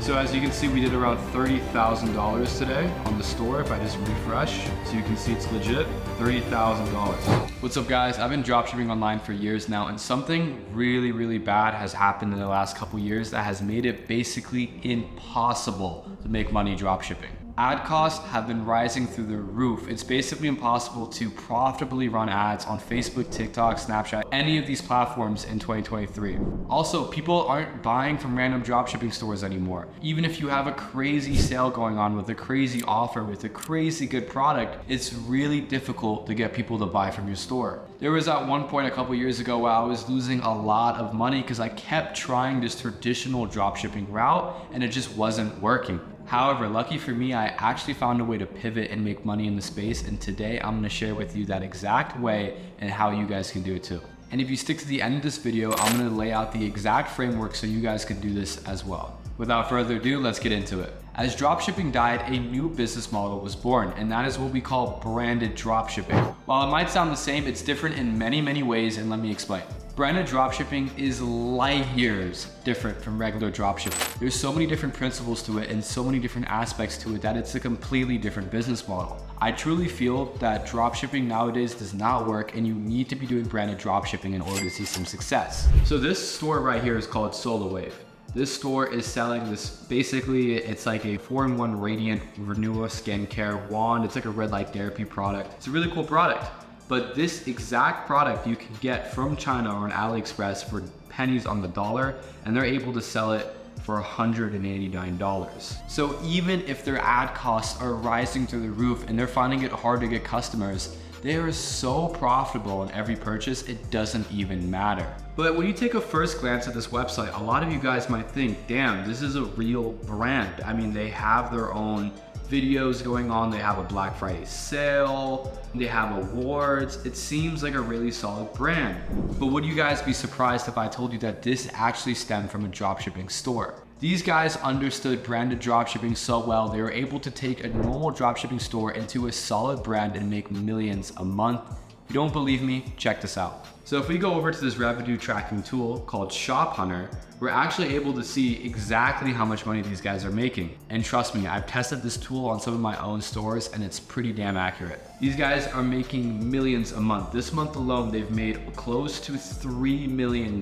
So as you can see, we did around $30,000 today on the store. If I just refresh, so you can see it's legit, $30,000. What's up guys? I've been dropshipping online for years now, and something really bad has happened in the last couple years that has made it basically impossible to make money dropshipping. Ad costs have been rising through the roof. It's basically impossible to profitably run ads on Facebook, TikTok, Snapchat, any of these platforms in 2023. Also, people aren't buying from random dropshipping stores anymore. Even if you have a crazy sale going on with a crazy offer, with a crazy good product, it's really difficult to get people to buy from your store. There was at one point a couple years ago where I was losing a lot of money because I kept trying this traditional dropshipping route and it just wasn't working. However, lucky for me, I actually found a way to pivot and make money in the space, and today I'm gonna share with you that exact way and how you guys can do it too. And if you stick to the end of this video, I'm gonna lay out the exact framework so you guys can do this as well. Without further ado, let's get into it. As dropshipping died, a new business model was born, and that is what we call branded dropshipping. While it might sound the same, it's different in many ways, and let me explain. Branded dropshipping is light years different from regular dropshipping. There's so many different principles to it and so many different aspects to it that it's a completely different business model. I truly feel that dropshipping nowadays does not work, and you need to be doing branded dropshipping in order to see some success. So this store right here is called SoloWave. This store is selling this, basically it's like a 4-in-1 radiant renewal skincare wand. It's like a red light therapy product. It's a really cool product. But this exact product you can get from China or on AliExpress for pennies on the dollar, and they're able to sell it for $189. So even if their ad costs are rising through the roof and they're finding it hard to get customers, they are so profitable on every purchase, it doesn't even matter. But when you take a first glance at this website, a lot of you guys might think, damn, this is a real brand. I mean, they have their own videos going on, they have a Black Friday sale, they have awards. It seems like a really solid brand. But would you guys be surprised if I told you that this actually stemmed from a dropshipping store? These guys understood branded dropshipping so well, they were able to take a normal dropshipping store into a solid brand and make millions a month. If you don't believe me, check this out. So if we go over to this revenue tracking tool called Shop Hunter, we're actually able to see exactly how much money these guys are making. And trust me, I've tested this tool on some of my own stores and it's pretty damn accurate. These guys are making millions a month. This month alone, they've made close to $3 million.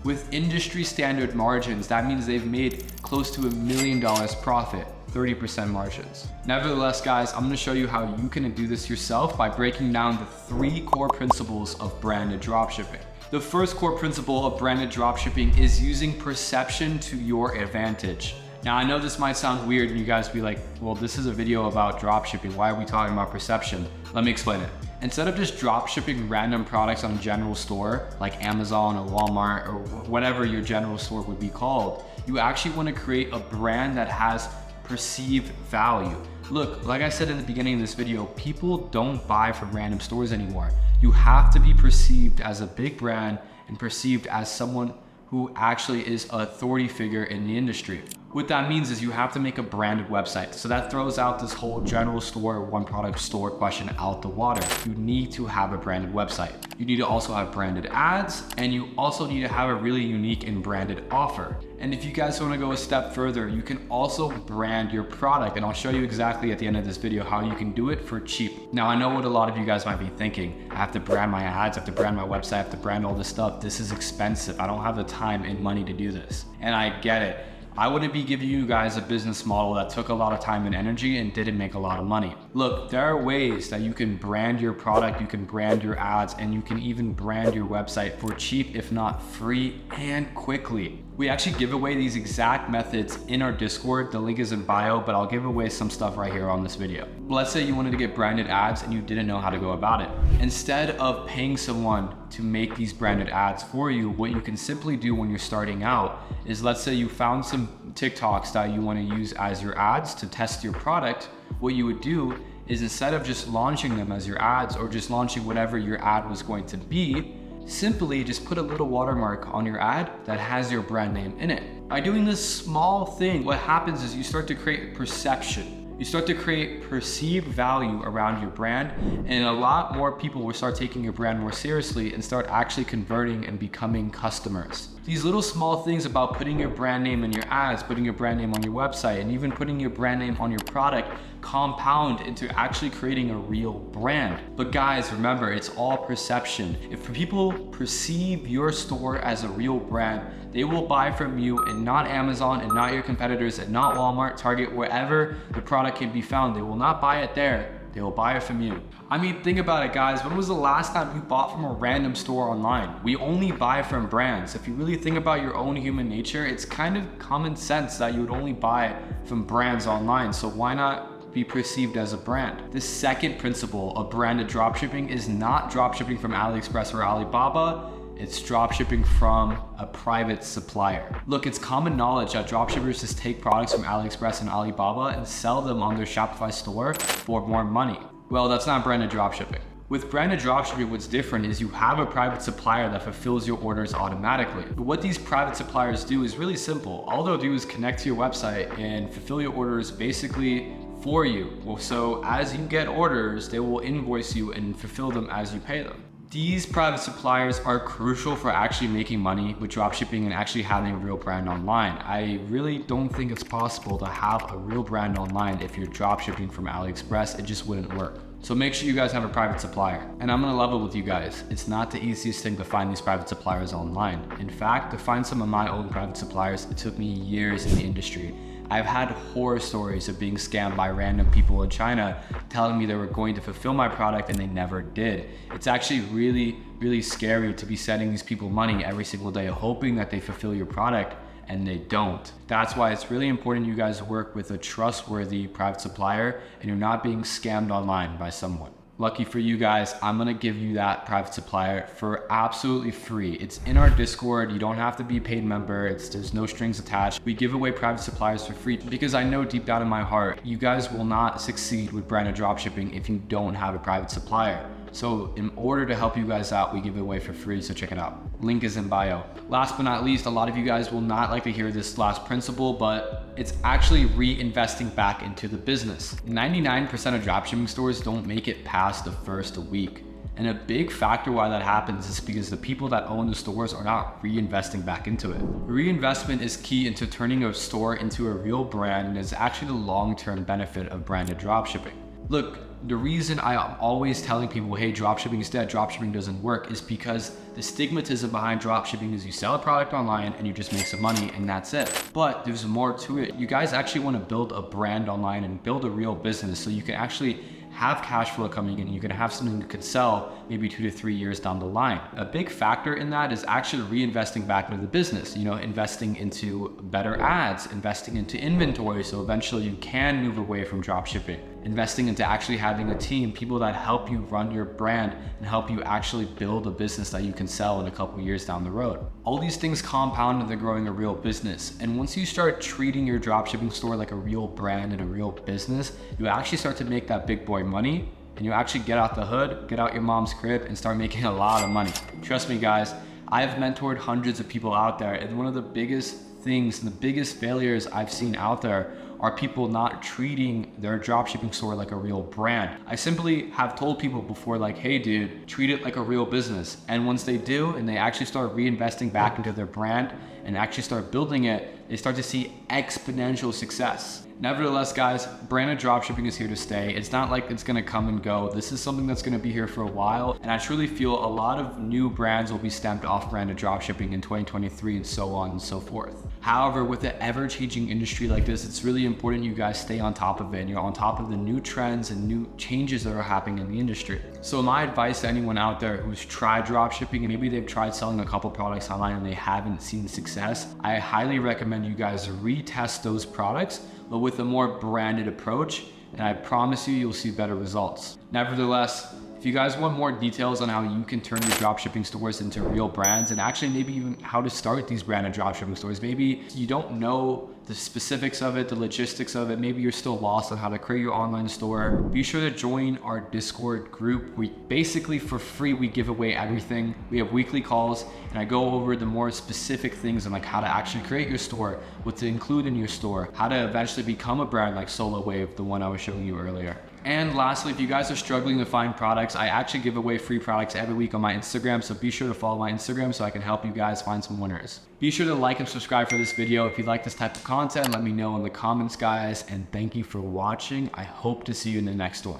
With industry standard margins, that means they've made close to $1 million profit. 30% margins. Nevertheless, guys, I'm gonna show you how you can do this yourself by breaking down the 3 core principles of branded dropshipping. The first core principle of branded dropshipping is using perception to your advantage. Now, I know this might sound weird and you guys be like, well, this is a video about dropshipping. Why are we talking about perception? Let me explain it. Instead of just dropshipping random products on a general store like Amazon or Walmart or whatever your general store would be called, you actually wanna create a brand that has perceived value. Look, like I said in the beginning of this video, people don't buy from random stores anymore. You have to be perceived as a big brand and perceived as someone who actually is an authority figure in the industry. What that means is you have to make a branded website. So that throws out this whole general store, one product store question out the water. You need to have a branded website. You need to also have branded ads, and you also need to have a really unique and branded offer. And if you guys want to go a step further, you can also brand your product, and I'll show you exactly at the end of this video how you can do it for cheap. Now, I know what a lot of you guys might be thinking. I have to brand my ads, I have to brand my website, I have to brand all this stuff. This is expensive. I don't have the time and money to do this. And I get it. I wouldn't be giving you guys a business model that took a lot of time and energy and didn't make a lot of money. Look, there are ways that you can brand your product, you can brand your ads, and you can even brand your website for cheap, if not free, and quickly. We actually give away these exact methods in our Discord. The link is in bio, but I'll give away some stuff right here on this video. Let's say you wanted to get branded ads and you didn't know how to go about it. Instead of paying someone to make these branded ads for you, what you can simply do when you're starting out is, let's say you found some TikToks that you want to use as your ads to test your product. What you would do is, instead of just launching them as your ads or just launching whatever your ad was going to be, simply just put a little watermark on your ad that has your brand name in it. By doing this small thing, what happens is you start to create perception. You start to create perceived value around your brand, and a lot more people will start taking your brand more seriously and start actually converting and becoming customers. These little small things about putting your brand name in your ads, putting your brand name on your website, and even putting your brand name on your product compound into actually creating a real brand. But guys, remember, it's all perception. If people perceive your store as a real brand, they will buy from you and not Amazon and not your competitors and not Walmart, Target, wherever the product can be found. They will not buy it there. They will buy it from you. I mean, think about it, guys. When was the last time you bought from a random store online? We only buy from brands. If you really think about your own human nature, it's kind of common sense that you would only buy from brands online. So why not be perceived as a brand? The second principle of branded dropshipping is not dropshipping from AliExpress or Alibaba. It's dropshipping from a private supplier. Look, it's common knowledge that dropshippers just take products from AliExpress and Alibaba and sell them on their Shopify store for more money. Well, that's not branded dropshipping. With branded dropshipping, what's different is you have a private supplier that fulfills your orders automatically. But what these private suppliers do is really simple. All they'll do is connect to your website and fulfill your orders basically for you. Well, so as you get orders, they will invoice you and fulfill them as you pay them. These private suppliers are crucial for actually making money with dropshipping and actually having a real brand online. I really don't think it's possible to have a real brand online if you're dropshipping from AliExpress. It just wouldn't work. So make sure you guys have a private supplier. And I'm gonna level with you guys. It's not the easiest thing to find these private suppliers online. In fact, to find some of my own private suppliers, it took me years in the industry. I've had horror stories of being scammed by random people in China telling me they were going to fulfill my product and they never did. It's actually really scary to be sending these people money every single day, hoping that they fulfill your product and they don't. That's why it's really important you guys work with a trustworthy private supplier and you're not being scammed online by someone. Lucky for you guys, I'm gonna give you that private supplier for absolutely free. It's in our Discord. You don't have to be a paid member. There's no strings attached. We give away private suppliers for free because I know deep down in my heart, you guys will not succeed with branded dropshipping if you don't have a private supplier. So in order to help you guys out, we give it away for free, so check it out. Link is in bio. Last but not least, a lot of you guys will not like to hear this last principle, but it's actually reinvesting back into the business. 99% of dropshipping stores don't make it past the first week. And a big factor why that happens is because the people that own the stores are not reinvesting back into it. Reinvestment is key into turning a store into a real brand and is actually the long-term benefit of branded dropshipping. Look, the reason I'm always telling people, hey, dropshipping is dead, dropshipping doesn't work, is because the stigmatism behind dropshipping is you sell a product online and you just make some money and that's it. But there's more to it. You guys actually want to build a brand online and build a real business so you can actually have cash flow coming in. You can have something you could sell maybe 2 to 3 years down the line. A big factor in that is actually reinvesting back into the business, investing into better ads, investing into inventory so eventually you can move away from dropshipping, investing into actually having a team, people that help you run your brand and help you actually build a business that you can sell in a couple years down the road. All these things compound into growing a real business. And once you start treating your dropshipping store like a real brand and a real business, you actually start to make that big boy money and you actually get out the hood, get out your mom's crib and start making a lot of money. Trust me guys, I've mentored hundreds of people out there, and one of the biggest things and the biggest failures I've seen out there are people not treating their dropshipping store like a real brand. I simply have told people before, like, hey dude, treat it like a real business. And once they do, and they actually start reinvesting back into their brand and actually start building it, they start to see exponential success. Nevertheless, guys, branded dropshipping is here to stay. It's not like it's gonna come and go. This is something that's gonna be here for a while. And I truly feel a lot of new brands will be stamped off branded dropshipping in 2023 and so on and so forth. However, with an ever-changing industry like this, it's really important you guys stay on top of it and you're on top of the new trends and new changes that are happening in the industry. So my advice to anyone out there who's tried dropshipping and maybe they've tried selling a couple products online and they haven't seen success, I highly recommend you guys retest those products, but with a more branded approach, and I promise you, you'll see better results. Nevertheless, if you guys want more details on how you can turn your dropshipping stores into real brands and actually maybe even how to start these branded dropshipping stores, maybe you don't know the specifics of it, the logistics of it. Maybe you're still lost on how to create your online store. Be sure to join our Discord group. We basically, for free, we give away everything. We have weekly calls, and I go over the more specific things on like how to actually create your store, what to include in your store, how to eventually become a brand like Solo Wave, the one I was showing you earlier. And lastly, if you guys are struggling to find products, I actually give away free products every week on my Instagram, so be sure to follow my Instagram so I can help you guys find some winners. Be sure to like and subscribe for this video. If you like this type of content, let me know in the comments, guys, and thank you for watching. I hope to see you in the next one.